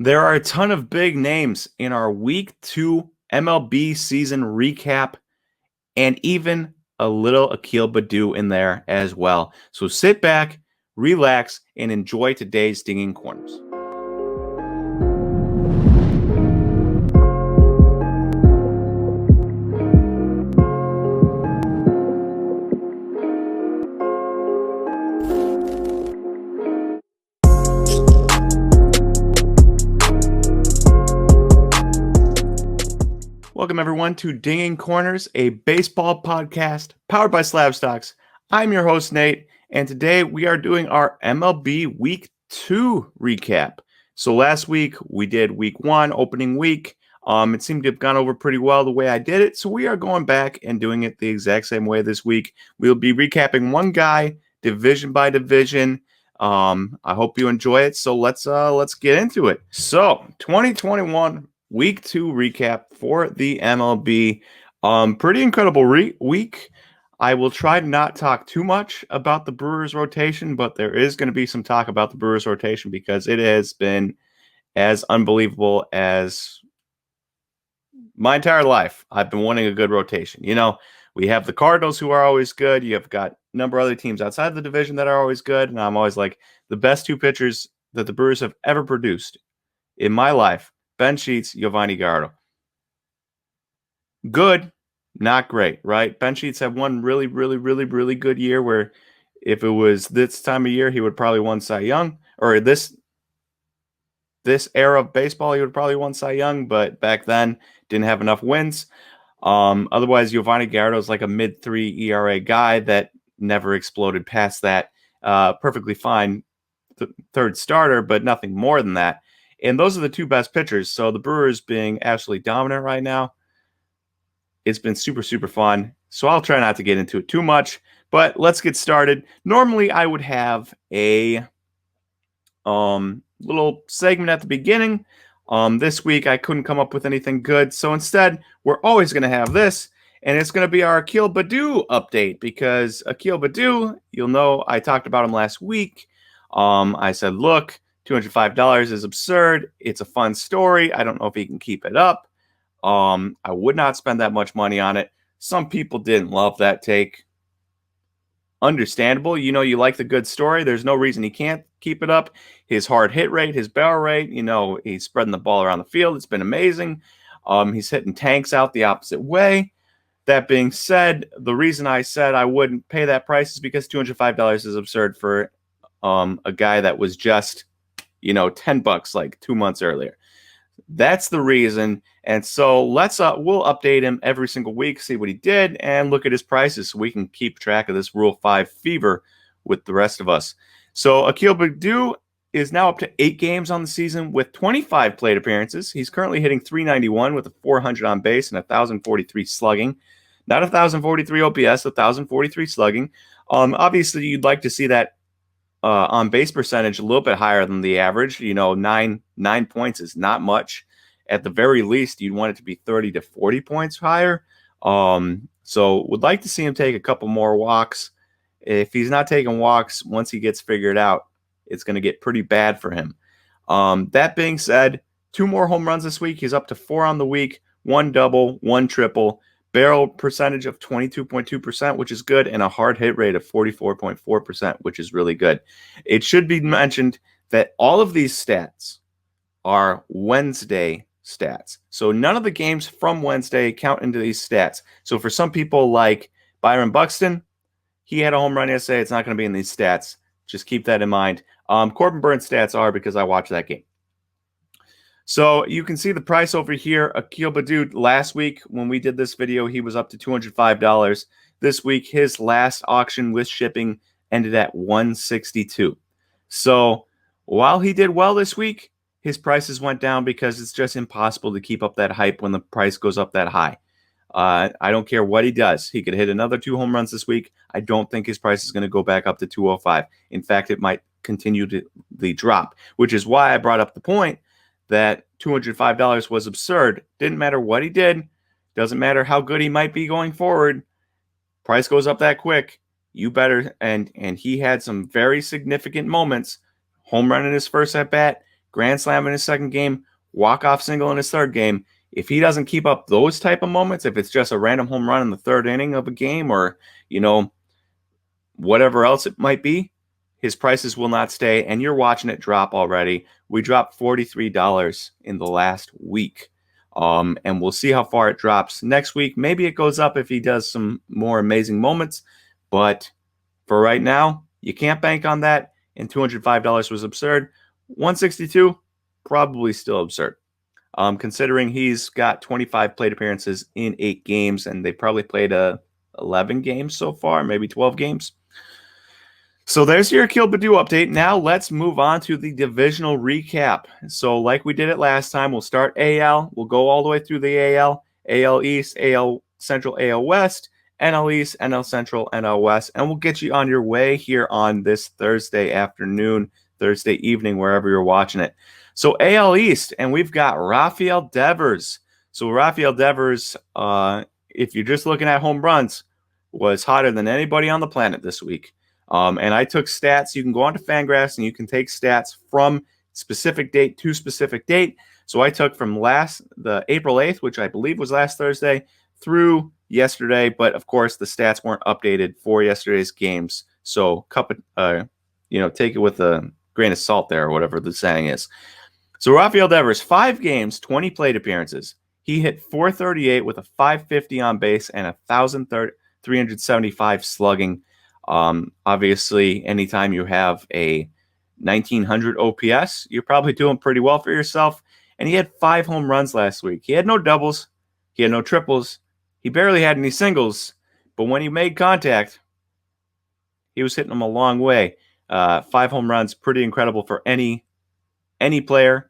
There are a ton of big names in our Week 2 MLB season recap, and even a little Akil Baddoo in there as well. So sit back, relax, and enjoy today's Dinging Corners. Welcome, everyone, to Dinging Corners, a baseball podcast powered by SlabStox. I'm your host, Nate, and today we are doing our MLB Week 2 recap. So last week, we did Week 1, opening week. It seemed to have gone over pretty well the way I did it, so we are going back and doing it the exact same way this week. We'll be recapping one guy, division by division. I hope you enjoy it, so let's get into it. So, 2021 Week 2 recap for the MLB. Pretty incredible week. I will try to not talk too much about the Brewers rotation, but there is going to be some talk about the Brewers rotation because it has been as unbelievable as my entire life. I've been wanting a good rotation. You know, we have the Cardinals who are always good. You've got a number of other teams outside the division that are always good. And I'm always like, the best two pitchers that the Brewers have ever produced in my life, Ben Sheets, Giovanni Gallardo. Good, not great, right? Ben Sheets had one really good year where if it was this time of year, he would probably won Cy Young, or this era of baseball, he would probably won Cy Young, but back then didn't have enough wins. Otherwise, Giovanni Gallardo is like a mid-3 ERA guy that never exploded past that. Perfectly fine third starter, but nothing more than that. And those are the two best pitchers. So the Brewers being absolutely dominant right now, it's been super fun. So I'll try not to get into it too much, but let's get started. Normally, I would have a little segment at the beginning. This week, I couldn't come up with anything good. So instead, we're always going to have this, and it's going to be our Akil Baddoo update because Akil Baddoo, you'll know I talked about him last week. I said, look, $205 is absurd. It's a fun story. I don't know if he can keep it up. I would not spend that much money on it. Some people didn't love that take. Understandable. You know, you like the good story. There's no reason he can't keep it up. His hard hit rate, his barrel rate, you know, he's spreading the ball around the field. It's been amazing. He's hitting tanks out the opposite way. That being said, the reason I said I wouldn't pay that price is because $205 is absurd for a guy that was just, you know, $10 like 2 months earlier. That's the reason. And so we'll update him every single week, see what he did, and look at his prices so we can keep track of this Rule 5 fever with the rest of us. So Akil Baddoo is now up to 8 games on the season with 25 plate appearances. He's currently hitting .391 with a .400 on base and 1,043 slugging. Not 1,043 OPS, 1,043 slugging. Obviously, you'd like to see that on base percentage a little bit higher than the average. You know, nine points is not much. At the very least, you'd want it to be 30 to 40 points higher. So would like to see him take a couple more walks. If he's not taking walks, once he gets figured out, it's going to get pretty bad for him. That being said, 2 more home runs this week. He's up to 4 on the week, 1 double, 1 triple. Barrel percentage of 22.2%, which is good, and a hard hit rate of 44.4%, which is really good. It should be mentioned that all of these stats are Wednesday stats. So none of the games from Wednesday count into these stats. So for some people like Byron Buxton, he had a home run yesterday. It's not going to be in these stats. Just keep that in mind. Corbin Burns stats are because I watched that game. So you can see the price over here. Akil Baddoo, last week when we did this video, he was up to $205. This week, his last auction with shipping ended at $162. So while he did well this week, his prices went down because it's just impossible to keep up that hype when the price goes up that high. I don't care what he does. He could hit another 2 home runs this week. I don't think his price is going to go back up to $205. In fact, it might continue to drop, which is why I brought up the point that $205 was absurd. Didn't matter what he did. Doesn't matter how good he might be going forward. Price goes up that quick. You better. And he had some very significant moments. Home run in his first at bat. grand slam in his second game, walk-off single in his third game. If he doesn't keep up those type of moments, if it's just a random home run in the third inning of a game or, whatever else it might be, his prices will not stay, and you're watching it drop already. We dropped $43 in the last week, and we'll see how far it drops next week. Maybe it goes up if he does some more amazing moments, but for right now, you can't bank on that, and $205 was absurd. $162, probably still absurd. Considering he's got 25 plate appearances in 8 games, and they probably played 11 games so far, maybe 12 games. So there's your Akil Baddoo update. Now let's move on to the divisional recap. So like we did it last time, we'll start AL. We'll go all the way through the AL, AL East, AL Central, AL West, NL East, NL Central, NL West, and we'll get you on your way here on this Thursday afternoon, Thursday evening, wherever you're watching it. So AL East, and we've got Rafael Devers. So Rafael Devers, if you're just looking at home runs, was hotter than anybody on the planet this week. And I took stats. You can go onto Fangraphs and you can take stats from specific date to specific date. So I took from the April 8th, which I believe was last Thursday, through yesterday. But of course, the stats weren't updated for yesterday's games. So take it with a grain of salt there, or whatever the saying is. So Rafael Devers, 5 games, 20 plate appearances. He hit .438 with a .550 on base and 1,375 slugging. Obviously, anytime you have a 1900 OPS, you're probably doing pretty well for yourself. And he had 5 home runs last week. He had no doubles. He had no triples. He barely had any singles. But when he made contact, he was hitting them a long way. 5 home runs, pretty incredible for any player.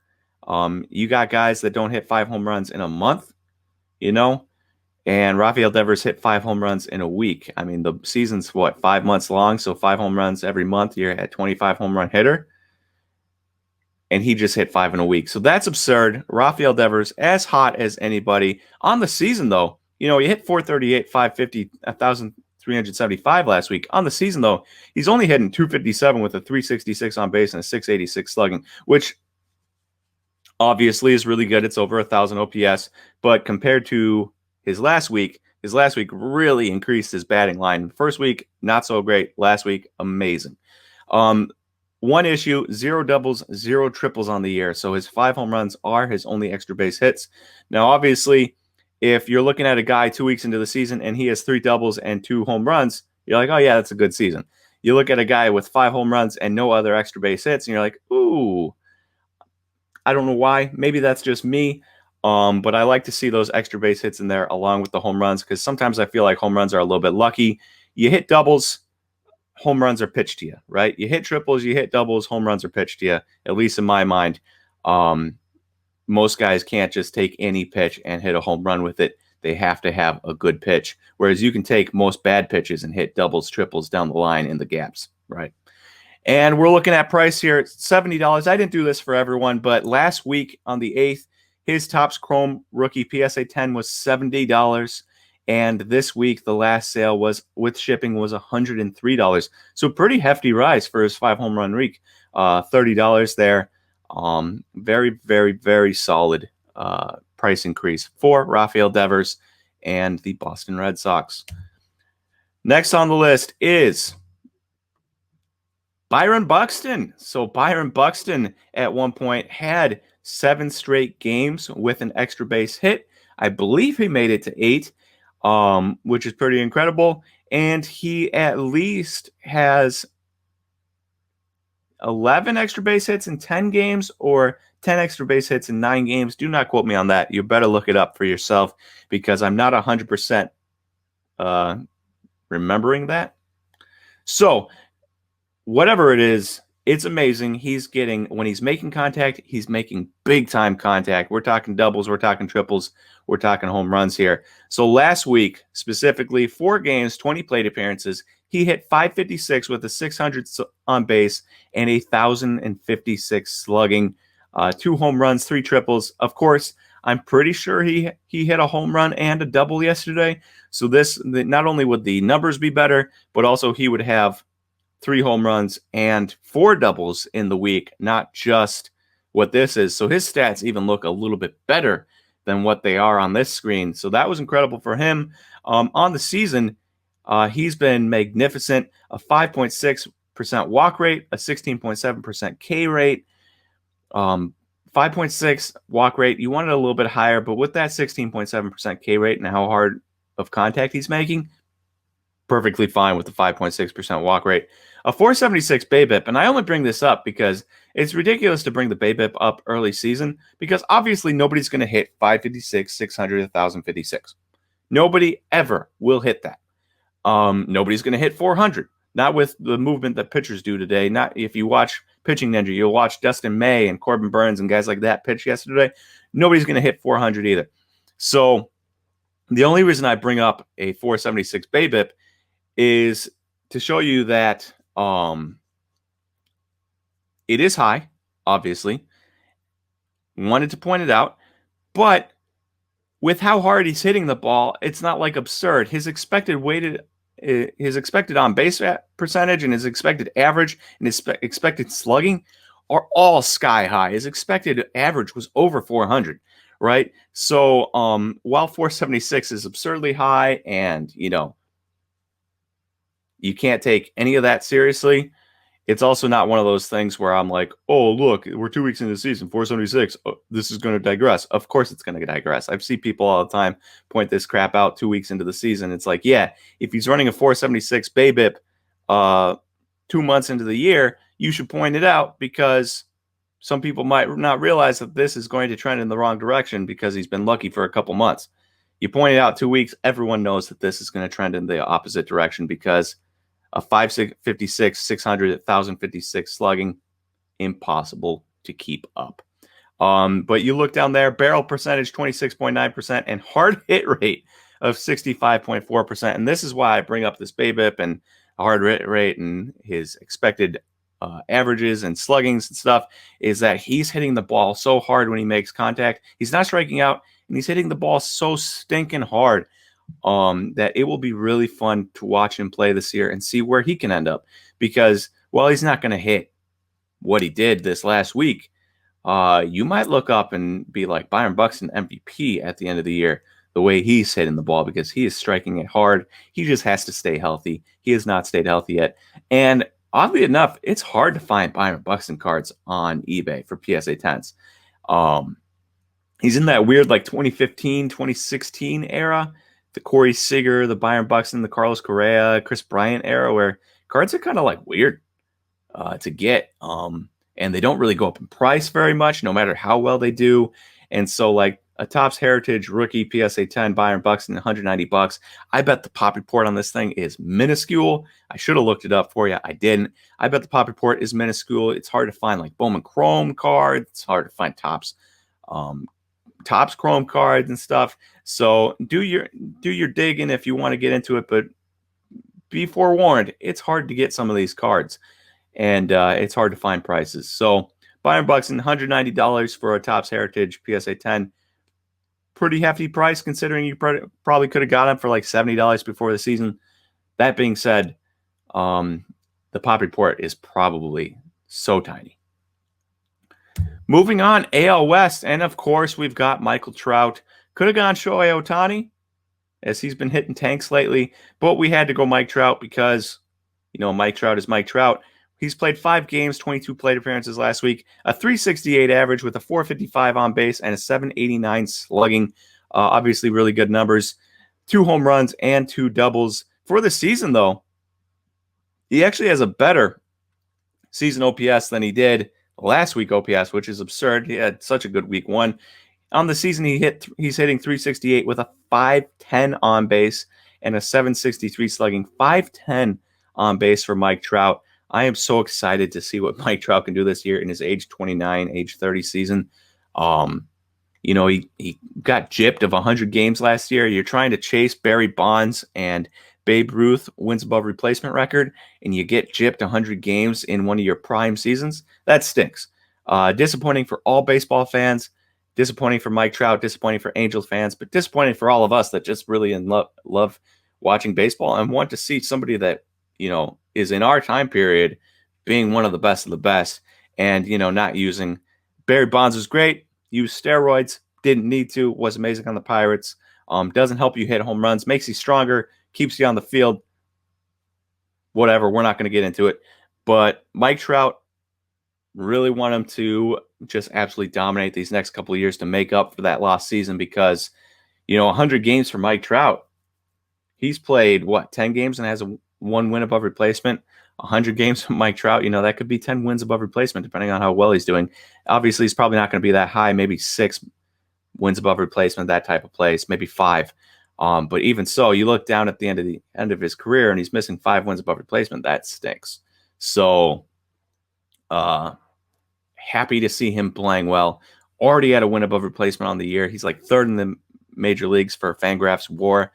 You got guys that don't hit 5 home runs in a month, and Rafael Devers hit 5 home runs in a week. I mean, the season's 5 months long, so 5 home runs every month. You're at 25 home run hitter, and he just hit 5 in a week. So that's absurd. Rafael Devers, as hot as anybody. On the season, though, he hit .438, .550, 1,375 last week. On the season, though, he's only hitting .257 with a .366 on base and a .686 slugging, which obviously is really good. It's over 1,000 OPS, but compared to his last week really increased his batting line. First week, not so great. Last week, amazing. One issue, 0 doubles, 0 triples on the year. So his 5 home runs are his only extra base hits. Now, obviously, if you're looking at a guy 2 weeks into the season and he has 3 doubles and 2 home runs, you're like, oh, yeah, that's a good season. You look at a guy with 5 home runs and no other extra base hits, and you're like, ooh, I don't know why. Maybe that's just me. But I like to see those extra base hits in there along with the home runs, because sometimes I feel like home runs are a little bit lucky. You hit doubles, home runs are pitched to you, right? You hit triples, you hit doubles, home runs are pitched to you, at least in my mind. Most guys can't just take any pitch and hit a home run with it. They have to have a good pitch, whereas you can take most bad pitches and hit doubles, triples down the line in the gaps, right? And we're looking at price here at $70. I didn't do this for everyone, but last week on the 8th, his Topps Chrome rookie PSA 10 was $70. And this week, the last sale was with shipping was $103. So pretty hefty rise for his 5 home run week. $30 there. Very, very, very solid price increase for Rafael Devers and the Boston Red Sox. Next on the list is Byron Buxton. So Byron Buxton at one point had 7 straight games with an extra base hit. I believe he made it to 8, which is pretty incredible. And he at least has 11 extra base hits in 10 games or 10 extra base hits in 9 games. Do not quote me on that. You better look it up for yourself, because I'm not 100% remembering that. So whatever it is, it's amazing. When he's making contact, he's making big time contact. We're talking doubles, we're talking triples, we're talking home runs here. So last week, specifically 4 games, 20 plate appearances, he hit .556 with a .600 on base and 1,056 slugging, 2 home runs, 3 triples. Of course, I'm pretty sure he hit a home run and a double yesterday. So not only would the numbers be better, but also he would have 3 home runs and 4 doubles in the week, not just what this is. So his stats even look a little bit better than what they are on this screen. So that was incredible for him. On the season, he's been magnificent. A 5.6% walk rate, a 16.7% K rate, 5.6 walk rate. You wanted a little bit higher, but with that 16.7% K rate and how hard of contact he's making, perfectly fine with the 5.6% walk rate. A 476 BABIP, and I only bring this up because it's ridiculous to bring the BABIP up early season because obviously nobody's going to hit 556, 600, 1056. Nobody ever will hit that. Nobody's going to hit 400. Not with the movement that pitchers do today. Not if you watch Pitching Ninja, you'll watch Dustin May and Corbin Burns and guys like that pitch yesterday. Nobody's going to hit 400 either. So the only reason I bring up a 476 BABIP is to show you that it is high, obviously. Wanted to point it out, but with how hard he's hitting the ball, it's not like absurd. His expected on base percentage and his expected average and his expected slugging are all sky high. His expected average was over 400, right? So while 476 is absurdly high and, you can't take any of that seriously, it's also not one of those things where I'm like, oh, look, we're 2 weeks into the season, 476. Oh, this is going to digress. Of course it's going to digress. I've seen people all the time point this crap out 2 weeks into the season. It's like, yeah, if he's running a 476 BABIP 2 months into the year, you should point it out because some people might not realize that this is going to trend in the wrong direction because he's been lucky for a couple months. You point it out 2 weeks, everyone knows that this is going to trend in the opposite direction because a 556, 600, 1056 slugging, impossible to keep up. But you look down there, barrel percentage 26.9% and hard hit rate of 65.4%. And this is why I bring up this BABIP and hard hit rate and his expected averages and sluggings and stuff, is that he's hitting the ball so hard when he makes contact. He's not striking out, and he's hitting the ball so stinking hard that it will be really fun to watch him play this year and see where he can end up. Because while he's not going to hit what he did this last week, you might look up and be like Byron Buxton MVP at the end of the year, the way he's hitting the ball, because he is striking it hard. He just has to stay healthy. He has not stayed healthy yet. And oddly enough, it's hard to find Byron Buxton cards on eBay for PSA 10s. He's in that weird like 2015, 2016 era, the Corey Seager, the Byron Buxton, the Carlos Correa, Chris Bryant era, where cards are kind of like weird to get. And they don't really go up in price very much, no matter how well they do. And so like a Topps Heritage rookie PSA 10 Byron Buxton, $190. I bet the pop report on this thing is minuscule. I should have looked it up for you. I didn't. I bet the pop report is minuscule. It's hard to find like Bowman Chrome cards. It's hard to find Topps Chrome cards and stuff. So do your digging if you want to get into it, but be forewarned, it's hard to get some of these cards, and it's hard to find prices. So Byron Buxton, $190 for a Topps Heritage PSA 10. Pretty hefty price considering you probably could have got him for like $70 before the season. That being said, the pop report is probably so tiny. Moving on, AL West, and of course we've got Michael Trout. Could have gone Shohei Ohtani, as he's been hitting tanks lately, but we had to go Mike Trout because, Mike Trout is Mike Trout. He's played 5 games, 22 plate appearances last week, a 368 average with a 455 on base and a 789 slugging. Obviously, really good numbers. 2 home runs and 2 doubles. For the season, though, he actually has a better season OPS than he did last week OPS, which is absurd. He had such a good week 1. On the season, he's hitting 368 with a 510 on base and a 763 slugging. 510 on base for Mike Trout. I am so excited to see what Mike Trout can do this year in his age 29, age 30 season. He got gypped of 100 games last year. You're trying to chase Barry Bonds and Babe Ruth wins above replacement record, and you get gypped 100 games in one of your prime seasons. That stinks. Disappointing for all baseball fans. Disappointing for Mike Trout. Disappointing for Angels fans. But disappointing for all of us that just really love watching baseball and want to see somebody that, is in our time period being one of the best and, not using Barry Bonds was great. Used steroids. Didn't need to. Was amazing on the Pirates. Doesn't help you hit home runs. Makes you stronger. Keeps you on the field. Whatever. We're not going to get into it. But Mike Trout, really want him to just absolutely dominate these next couple of years to make up for that lost season because, 100 games for Mike Trout. He's played, 10 games and has a 1 win above replacement. 100 games from Mike Trout, that could be 10 wins above replacement, depending on how well he's doing. Obviously, he's probably not going to be that high, maybe 6 wins above replacement, that type of place, maybe 5. But even so, you look down at the end of his career, and he's missing 5 wins above replacement. That stinks. So, happy to see him playing well. Already had a win above replacement on the year. He's like 3rd in the major leagues for Fangraphs WAR.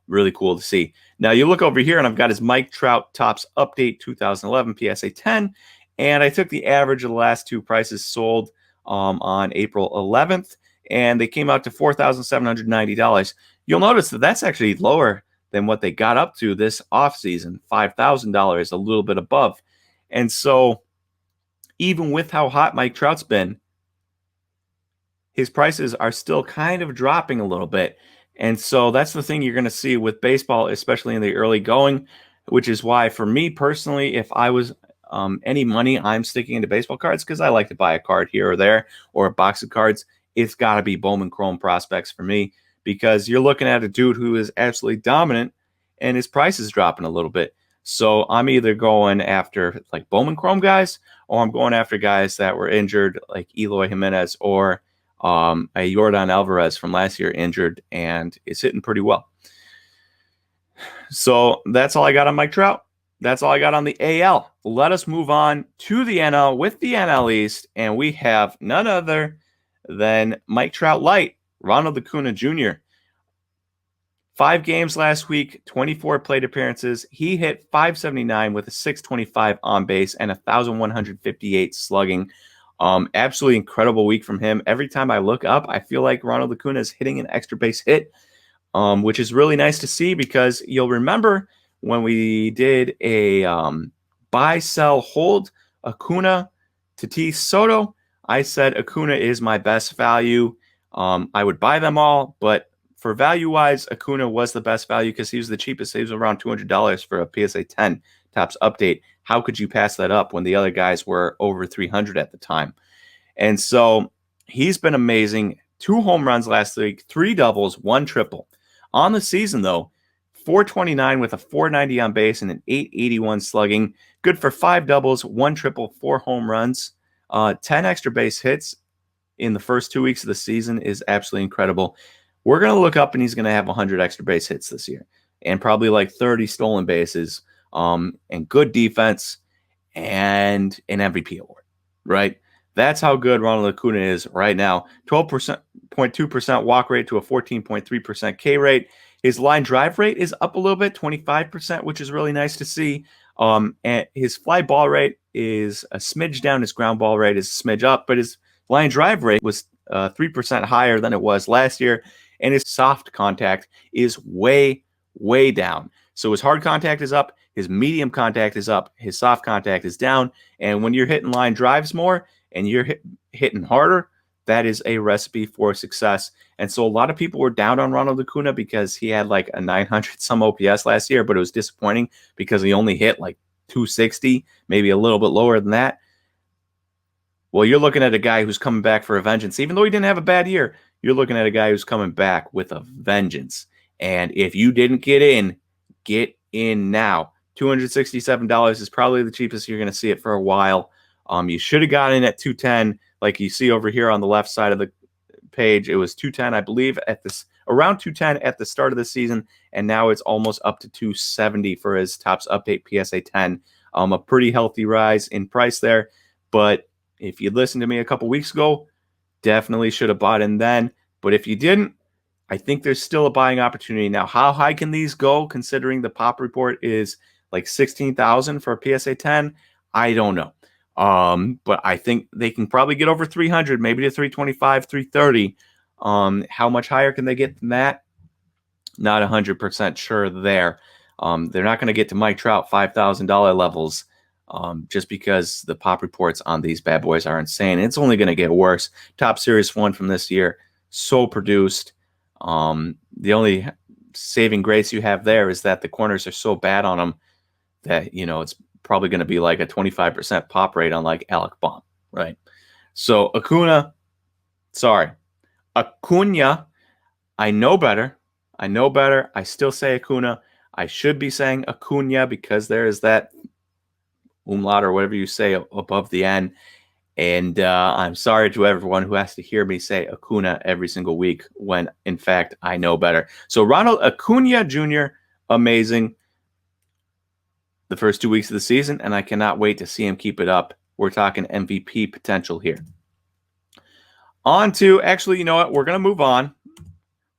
Really cool to see. Now you look over here, and I've got his Mike Trout Topps Update 2011 PSA 10, and I took the average of the last 2 prices sold on April 11th, and they came out to $4,790. You'll notice that that's actually lower than what they got up to this offseason, $5,000, a little bit above. And so even with how hot Mike Trout's been, his prices are still kind of dropping a little bit. And so that's the thing you're going to see with baseball, especially in the early going, which is why for me personally, if I was any money, I'm sticking into baseball cards because I like to buy a card here or there or a box of cards. It's got to be Bowman Chrome prospects for me because you're looking at a dude who is absolutely dominant and his price is dropping a little bit. So I'm either going after like Bowman Chrome guys or I'm going after guys that were injured like Eloy Jimenez or a Yordan Alvarez from last year injured and is hitting pretty well. So that's all I got on Mike Trout. That's all I got on the AL. Let us move on to the NL with the NL East, and we have none other than Mike Trout Light, Ronald Acuna Jr. 5 games last week, 24 plate appearances. He hit .579 with a .625 on base and 1,158 slugging. Absolutely incredible week from him. Every time I look up, I feel like Ronald Acuna is hitting an extra base hit, which is really nice to see because you'll remember when we did a buy, sell, hold Acuna, Tatis, Soto, I said Acuna is my best value. I would buy them all, but for value-wise, Acuna was the best value because he was the cheapest. He was around $200 for a PSA 10 Topps Update. How could you pass that up when the other guys were over $300 at the time? And so he's been amazing. 2 home runs last week, 3 doubles, 1 triple. On the season, though, .429 with a .490 on base and an .881 slugging. Good for 5 doubles, 1 triple, 4 home runs. 10 extra base hits in the first 2 weeks of the season is absolutely incredible. We're going to look up and he's going to have 100 extra base hits this year and probably like 30 stolen bases and good defense and an MVP award, right? That's how good Ronald Acuna is right now. 12.2% walk rate to a 14.3% K rate. His line drive rate is up a little bit, 25%, which is really nice to see. And his fly ball rate is a smidge down. His ground ball rate is a smidge up, but his line drive rate was 3% higher than it was last year. And his soft contact is way, way down. So his hard contact is up, his medium contact is up, his soft contact is down. And when you're hitting line drives more and you're hitting harder, that is a recipe for success. And so a lot of people were down on Ronald Acuna because he had like a 900 some OPS last year, but it was disappointing because he only hit like 260, maybe a little bit lower than that. Well, you're looking at a guy who's coming back for a vengeance. Even though he didn't have a bad year, you're looking at a guy who's coming back with a vengeance. And if you didn't get in now. $267 is probably the cheapest you're going to see it for a while. You should have got in at 210, like you see over here on the left side of the page. It was 210, I believe, around 210 at the start of the season, and now it's almost up to 270 for his Topps Update PSA 10. A pretty healthy rise in price there, but if you listened to me a couple weeks ago, definitely should have bought in then. But if you didn't, I think there's still a buying opportunity. Now, how high can these go considering the pop report is like 16,000 for a PSA 10? I don't know. But I think they can probably get over 300, maybe to 325, 330. How much higher can they get than that? Not 100% sure there. They're not going to get to Mike Trout $5,000 levels. just because the pop reports on these bad boys are insane. It's only going to get worse. Top Series 1 from this year, so produced. The only saving grace you have there is that the corners are so bad on them that, it's probably going to be like a 25% pop rate on like Alec Baum, right? So Acuña, I know better. I still say Acuña. I should be saying Acuña because there is that umlaut or whatever you say above the N. And I'm sorry to everyone who has to hear me say Acuña every single week when, in fact, I know better. So Ronald Acuña Jr., amazing the first 2 weeks of the season, and I cannot wait to see him keep it up. We're talking MVP potential here. On to, actually, you know what? We're going to move on.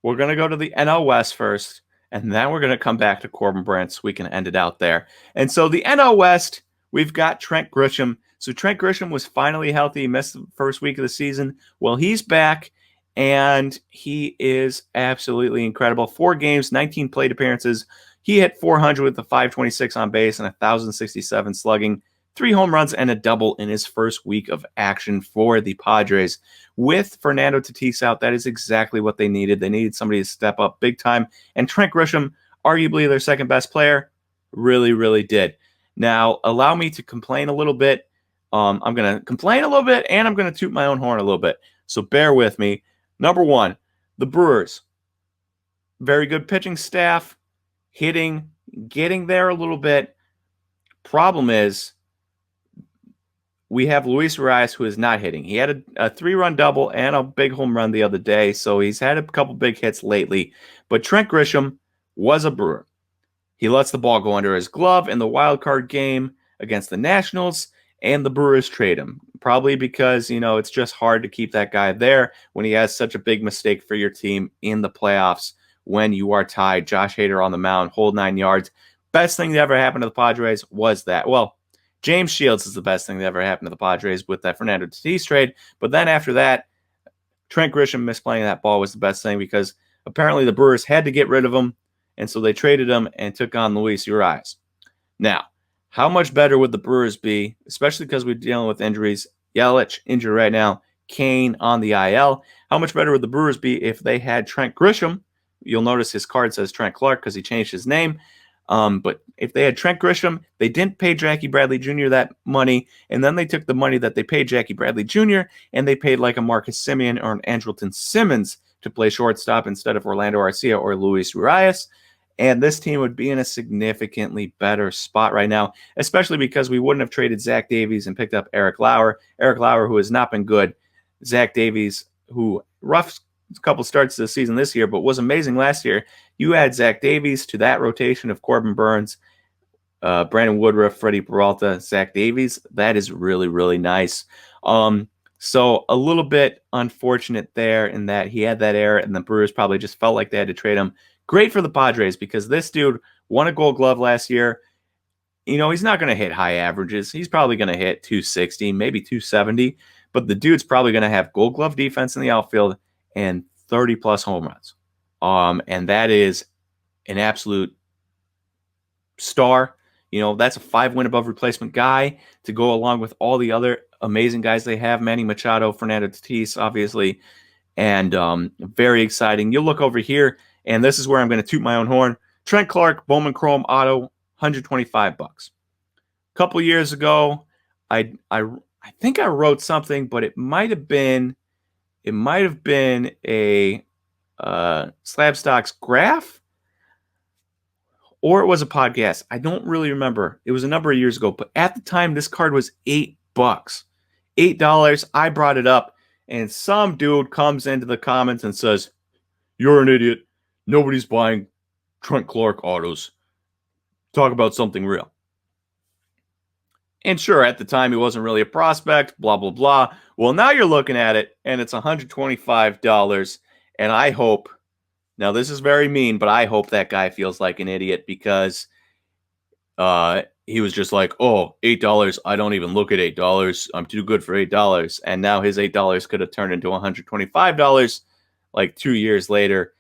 We're going to go to the NL West first, and then we're going to come back to Corbin Brandt so we can end it out there. And so the NL West, we've got Trent Grisham. So Trent Grisham was finally healthy. He missed the first week of the season. Well, he's back, and he is absolutely incredible. 4 games, 19 plate appearances. He hit 400 with a 526 on base and 1,067 slugging, 3 home runs and a double in his first week of action for the Padres. With Fernando Tatis out, that is exactly what they needed. They needed somebody to step up big time. And Trent Grisham, arguably their second best player, really, really did. Now, allow me to complain a little bit. I'm going to complain a little bit, and I'm going to toot my own horn a little bit. So bear with me. Number 1, the Brewers. Very good pitching staff, hitting, getting there a little bit. Problem is, we have Luis Urias, who is not hitting. He had a 3-run double and a big home run the other day, so he's had a couple big hits lately. But Trent Grisham was a Brewer. He lets the ball go under his glove in the wild card game against the Nationals, and the Brewers trade him. Probably because, it's just hard to keep that guy there when he has such a big mistake for your team in the playoffs when you are tied. Josh Hader on the mound, hold 9 yards. Best thing that ever happened to the Padres was that. Well, James Shields is the best thing that ever happened to the Padres with that Fernando Tatis trade. But then after that, Trent Grisham misplaying that ball was the best thing because apparently the Brewers had to get rid of him, and so they traded him and took on Luis Urias. Now, how much better would the Brewers be, especially because we're dealing with injuries? Yelich injured right now, Kane on the IL. How much better would the Brewers be if they had Trent Grisham? You'll notice his card says Trent Clark because he changed his name. But if they had Trent Grisham, they didn't pay Jackie Bradley Jr. that money, and then they took the money that they paid Jackie Bradley Jr. and they paid like a Marcus Semien or an Andrelton Simmons to play shortstop instead of Orlando Arcia or Luis Urias. And this team would be in a significantly better spot right now, especially because we wouldn't have traded Zach Davies and picked up Eric Lauer. Eric Lauer, who has not been good. Zach Davies, who rough couple starts to the season this year, but was amazing last year. You add Zach Davies to that rotation of Corbin Burns, Brandon Woodruff, Freddie Peralta, Zach Davies. That is really, really nice. So a little bit unfortunate there in that he had that error, and the Brewers probably just felt like they had to trade him. Great for the Padres because this dude won a Gold Glove last year. He's not going to hit high averages. He's probably going to hit 260, maybe 270, but the dude's probably going to have Gold Glove defense in the outfield and 30-plus home runs. And that is an absolute star. That's a 5-win above replacement guy to go along with all the other amazing guys they have. Manny Machado, Fernando Tatis, obviously, and very exciting. You'll look over here, and this is where I'm going to toot my own horn. Trent Clark, Bowman Chrome Auto, $125. A couple years ago, I think I wrote something, but it might have been a SlabStox graph, or it was a podcast. I don't really remember. It was a number of years ago, but at the time, this card was $8. $8. I brought it up, and some dude comes into the comments and says, "You're an idiot. Nobody's buying Trent Clark autos. Talk about something real." And sure, at the time, he wasn't really a prospect, blah, blah, blah. Well, now you're looking at it, and it's $125. And I hope, now this is very mean, but I hope that guy feels like an idiot because he was just like, oh, $8. I don't even look at $8. I'm too good for $8. And now his $8 could have turned into $125 like 2 years later.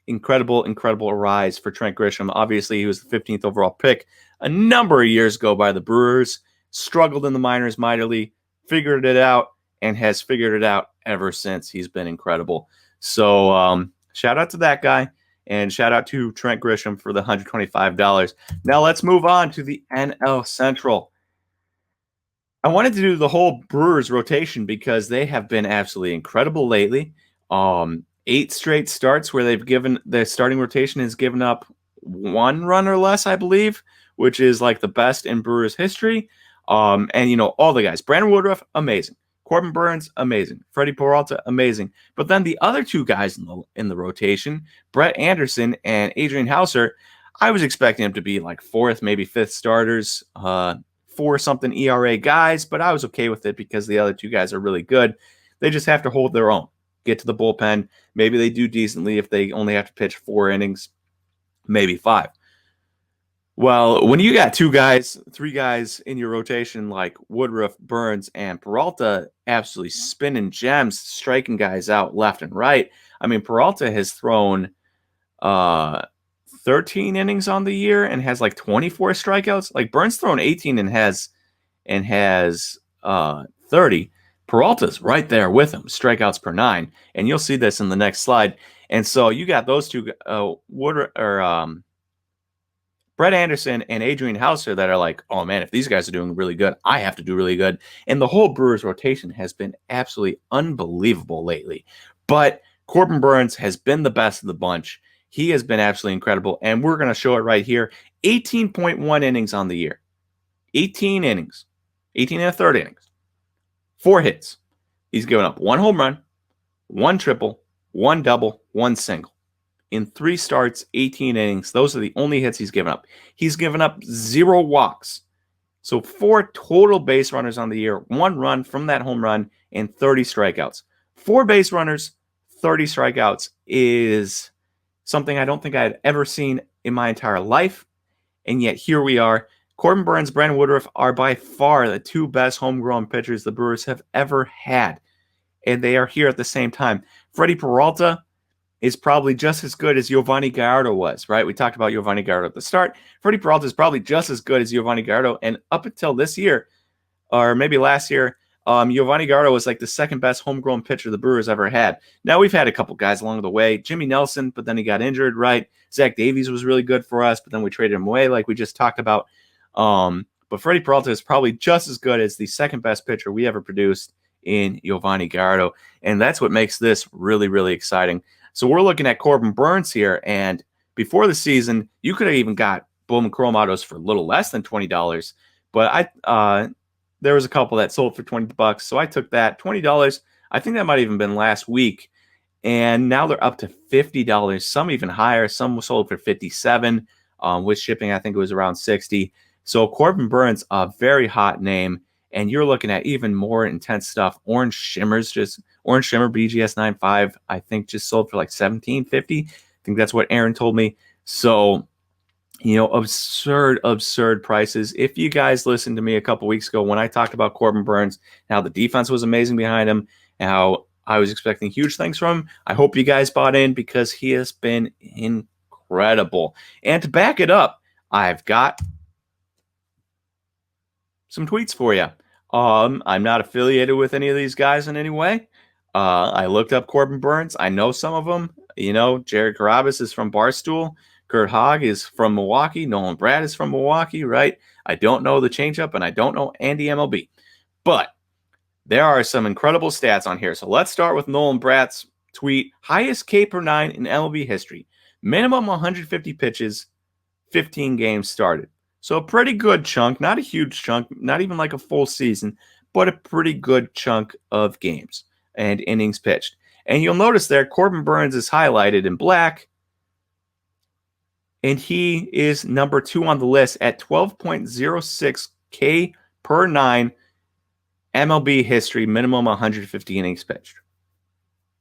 Incredible rise for Trent Grisham. Obviously, he was the 15th overall pick a number of years ago by the Brewers, struggled in the minors mightily, figured it out, and has figured it out ever since. He's been incredible. So shout out to that guy, and shout out to Trent Grisham for the $125. Now let's move on to the NL Central. I wanted to do the whole Brewers rotation because they have been absolutely incredible lately. 8 straight starts where they've given the starting rotation has given up 1 run or less, I believe, which is like the best in Brewers history. And all the guys, Brandon Woodruff, amazing. Corbin Burnes, amazing. Freddie Peralta, amazing. But then the other 2 guys in the rotation, Brett Anderson and Adrian Hauser, I was expecting them to be like 4th, maybe 5th starters, 4-something ERA guys, but I was okay with it because the other 2 guys are really good. They just have to hold their own, get to the bullpen. Maybe they do decently if they only have to pitch 4 innings, maybe 5. Well, when you got 2 guys, 3 guys in your rotation like Woodruff, Burnes, and Peralta absolutely spinning gems, striking guys out left and right. I mean, Peralta has thrown 13 innings on the year and has like 24 strikeouts. Like Burnes thrown 18 and has 30. Peralta's right there with him, strikeouts per 9, and you'll see this in the next slide. And so you got those 2, Brett Anderson and Adrian Hauser, that are like, oh man, if these guys are doing really good, I have to do really good. And the whole Brewers rotation has been absolutely unbelievable lately. But Corbin Burnes has been the best of the bunch. He has been absolutely incredible, and we're going to show it right here. 18.1 innings on the year. 18 innings. 18 and a third innings. 4 hits. He's given up 1 home run, 1 triple, 1 double, 1 single. In 3 starts, 18 innings. Those are the only hits he's given up. He's given up 0 walks. So 4 total base runners on the year, 1 run from that home run, and 30 strikeouts. 4 base runners, 30 strikeouts is something I don't think I had ever seen in my entire life. And yet here we are. Corbin Burnes, Brandon Woodruff are by far the 2 best homegrown pitchers the Brewers have ever had. And they are here at the same time. Freddie Peralta is probably just as good as Giovanni Gallardo was, right? We talked about Giovanni Gallardo at the start. Freddie Peralta is probably just as good as Giovanni Gallardo. And up until this year, or maybe last year, Giovanni Gallardo was like the 2nd best homegrown pitcher the Brewers ever had. Now, we've had a couple guys along the way. Jimmy Nelson, but then he got injured, right? Zach Davies was really good for us, but then we traded him away like we just talked about. But Freddie Peralta is probably just as good as the 2nd best pitcher we ever produced in Giovanni Gallardo. And that's what makes this really, really exciting. So we're looking at Corbin Burnes here, and before the season, you could have even got Bowman Chrome Autos for a little less than $20. But there was a couple that sold for $20, so I took that $20. I think that might have even been last week, and now they're up to $50. Some even higher. Some sold for $57. With shipping, I think it was around $60. So Corbin Burnes, a very hot name. And you're looking at even more intense stuff. Orange Shimmer BGS 9.5, I think just sold for like $17.50. I think that's what Aaron told me. So, absurd prices. If you guys listened to me a couple weeks ago when I talked about Corbin Burnes, how the defense was amazing behind him, and how I was expecting huge things from him, I hope you guys bought in because he has been incredible. And to back it up, I've got some tweets for you. I'm not affiliated with any of these guys in any way. I looked up Corbin Burnes. I know some of them. Jared Carabas is from Barstool. Kurt Hogg is from Milwaukee. Nolan Brad is from Milwaukee, right? I don't know the changeup, and I don't know Andy MLB. But there are some incredible stats on here. So let's start with Nolan Brad's tweet. Highest K per 9 in MLB history. Minimum 150 pitches, 15 games started. So a pretty good chunk, not a huge chunk, not even like a full season, but a pretty good chunk of games and innings pitched. And you'll notice there, Corbin Burnes is highlighted in black, and he is number 2 on the list at 12.06 K per 9 MLB history, minimum 150 innings pitched.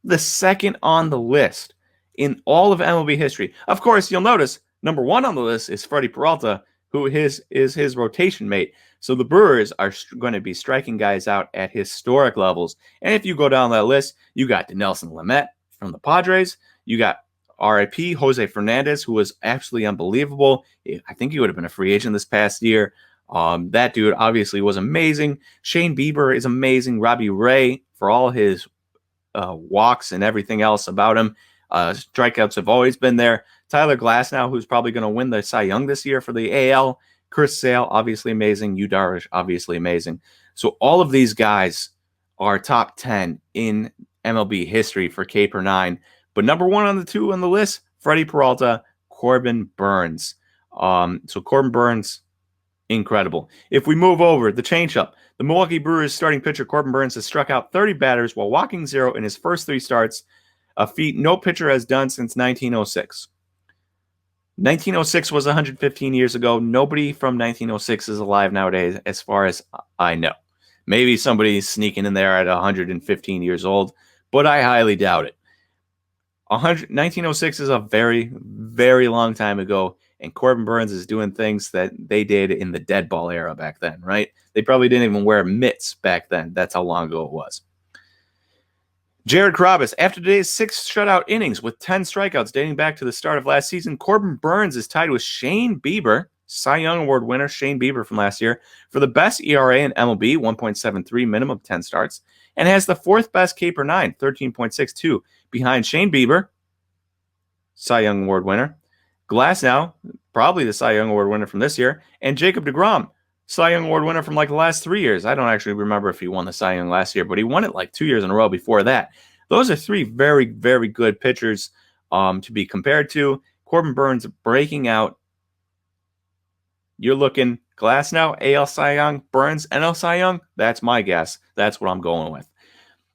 The 2nd on the list in all of MLB history. Of course, you'll notice number 1 on the list is Freddie Peralta, who is his rotation mate. So the Brewers are going to be striking guys out at historic levels. And if you go down that list, you got Dinelson Lamet from the Padres. You got RIP, Jose Fernandez, who was absolutely unbelievable. I think he would have been a free agent this past year. That dude obviously was amazing. Shane Bieber is amazing. Robbie Ray, for all his walks and everything else about him. Strikeouts have always been there. Tyler Glasnow, who's probably going to win the Cy Young this year for the AL. Chris Sale, obviously amazing. Yu Darvish, obviously amazing. So all of these guys are top 10 in MLB history for K per 9. But number 1 on the 2 on the list, Freddie Peralta, Corbin Burnes. So Corbin Burnes, incredible. If we move over, the changeup. The Milwaukee Brewers starting pitcher Corbin Burnes has struck out 30 batters while walking 0 in his first 3 starts, a feat no pitcher has done since 1906. 1906 was 115 years ago. Nobody from 1906 is alive nowadays, as far as I know. Maybe somebody's sneaking in there at 115 years old, but I highly doubt it. 1906 is a very, very long time ago, and Corbin Burnes is doing things that they did in the dead ball era back then, right? They probably didn't even wear mitts back then. That's how long ago it was. Jared Carrabis, after today's 6 shutout innings with 10 strikeouts dating back to the start of last season, Corbin Burnes is tied with Shane Bieber, Cy Young Award winner Shane Bieber from last year, for the best ERA in MLB, 1.73 minimum 10 starts, and has the 4th best K per 9, 13.62, behind Shane Bieber, Cy Young Award winner, Glasnow, probably the Cy Young Award winner from this year, and Jacob deGrom, Cy Young Award winner from like the last 3 years. I don't actually remember if he won the Cy Young last year, but he won it like 2 years in a row before that. Those are 3 very, very good pitchers to be compared to. Corbin Burnes breaking out. You're looking Glasnow, AL Cy Young, Burnes, NL Cy Young. That's my guess. That's what I'm going with.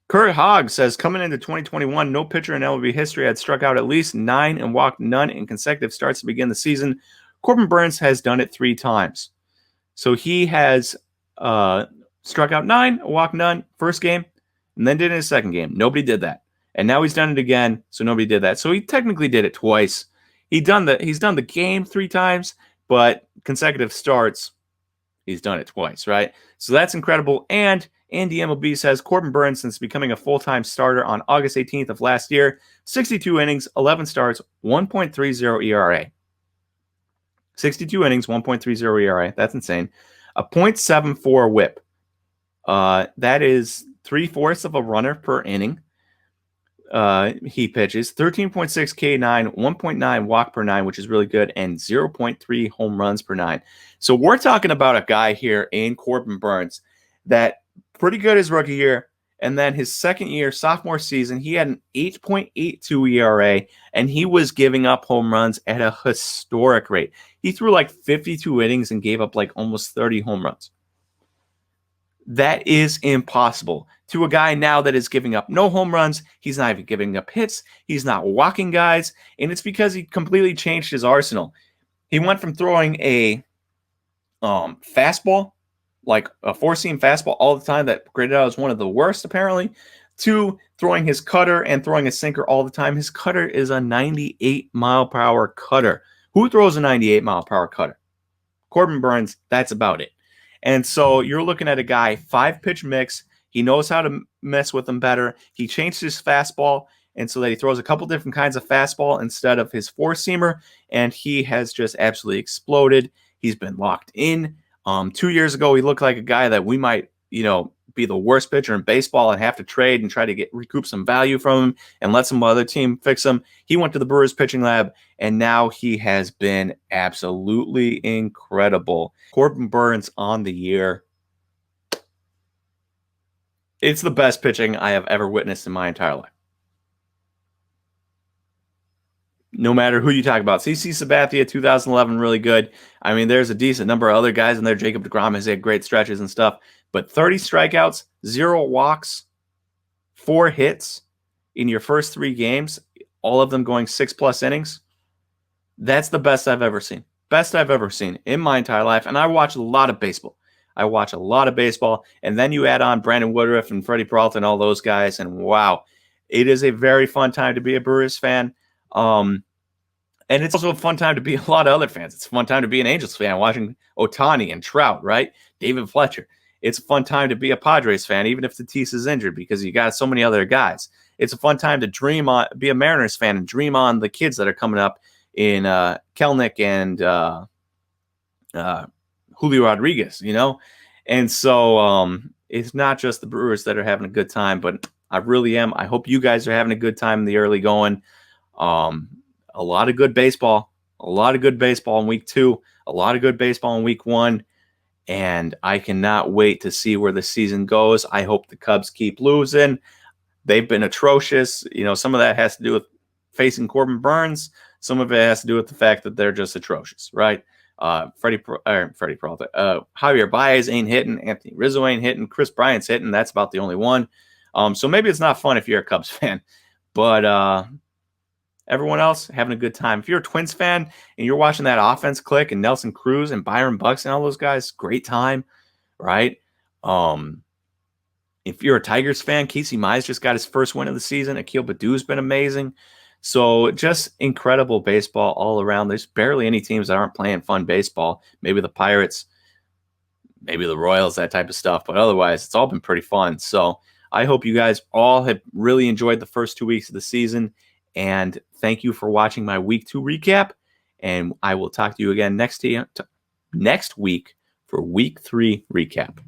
Kurt Hogg says, coming into 2021, no pitcher in MLB history had struck out at least 9 and walked none in consecutive starts to begin the season. Corbin Burnes has done it 3 times. So he has struck out 9, walked none, first game, and then did it in his second game. Nobody did that. And now he's done it again, so nobody did that. So he technically did it twice. He's done the game 3 times, but consecutive starts, he's done it twice, right? So that's incredible. And Andy MLB says Corbin Burnes, since becoming a full-time starter on August 18th of last year, 62 innings, 11 starts, 1.30 ERA. 62 innings, 1.30 ERA. That's insane. A .74 whip. That is 3/4 of a runner per inning. He pitches 13.6 K9, 1.9 walk per 9, which is really good, and 0.3 home runs per 9. So we're talking about a guy here in Corbin Burnes that pretty good his rookie year, and then his second year, sophomore season, he had an 8.82 ERA, and he was giving up home runs at a historic rate. He threw like 52 innings and gave up like almost 30 home runs. That is impossible to a guy now that is giving up no home runs. He's not even giving up hits. He's not walking guys, and it's because he completely changed his arsenal. He went from throwing a fastball, like a 4-seam fastball all the time that graded out as one of the worst, apparently, to throwing his cutter and throwing a sinker all the time. His cutter is a 98-mile-per-hour cutter. Who throws a 98-mile-per-hour cutter? Corbin Burnes, that's about it. And so you're looking at a guy, 5-pitch mix. He knows how to mess with them better. He changed his fastball, and so that he throws a couple different kinds of fastball instead of his 4-seamer, and he has just absolutely exploded. He's been locked in. 2 years ago, he looked like a guy that we might, be the worst pitcher in baseball and have to trade and try to recoup some value from him and let some other team fix him. He went to the Brewers pitching lab, and now he has been absolutely incredible. Corbin Burnes on the year. It's the best pitching I have ever witnessed in my entire life. No matter who you talk about. CC Sabathia, 2011, really good. I mean, there's a decent number of other guys in there. Jacob deGrom has had great stretches and stuff. But 30 strikeouts, 0 walks, 4 hits in your first 3 games, all of them going 6+ innings. That's the best I've ever seen. Best I've ever seen in my entire life. And I watch a lot of baseball. And then you add on Brandon Woodruff and Freddie Peralta and all those guys. And wow, it is a very fun time to be a Brewers fan. And it's also a fun time to be a lot of other fans. It's a fun time to be an Angels fan watching Ohtani and Trout, right? David Fletcher. It's a fun time to be a Padres fan, even if Tatis is injured, because you got so many other guys. it's a fun time to dream on, be a Mariners fan and dream on the kids that are coming up in Kelnick and Julio Rodriguez, And so it's not just the Brewers that are having a good time, but I really am. I hope you guys are having a good time in the early going. A lot of good baseball. A lot of good baseball in week 2. A lot of good baseball in week 1. And I cannot wait to see where the season goes. I hope the Cubs keep losing. They've been atrocious. Some of that has to do with facing Corbin Burns. Some of it has to do with the fact that they're just atrocious, right? Freddie Peralta. Javier Baez ain't hitting. Anthony Rizzo ain't hitting. Chris Bryant's hitting. That's about the only one. So maybe it's not fun if you're a Cubs fan. But everyone else having a good time. If you're a Twins fan and you're watching that offense click and Nelson Cruz and Byron Bucks and all those guys, great time, right? If you're a Tigers fan, Casey Mize just got his first win of the season. Akil Baddoo's been amazing. So just incredible baseball all around. There's barely any teams that aren't playing fun baseball. Maybe the Pirates, maybe the Royals, that type of stuff. But otherwise, it's all been pretty fun. So I hope you guys all have really enjoyed the first 2 weeks of the season. And thank you for watching my week 2 recap. And I will talk to you again next week for week 3 recap.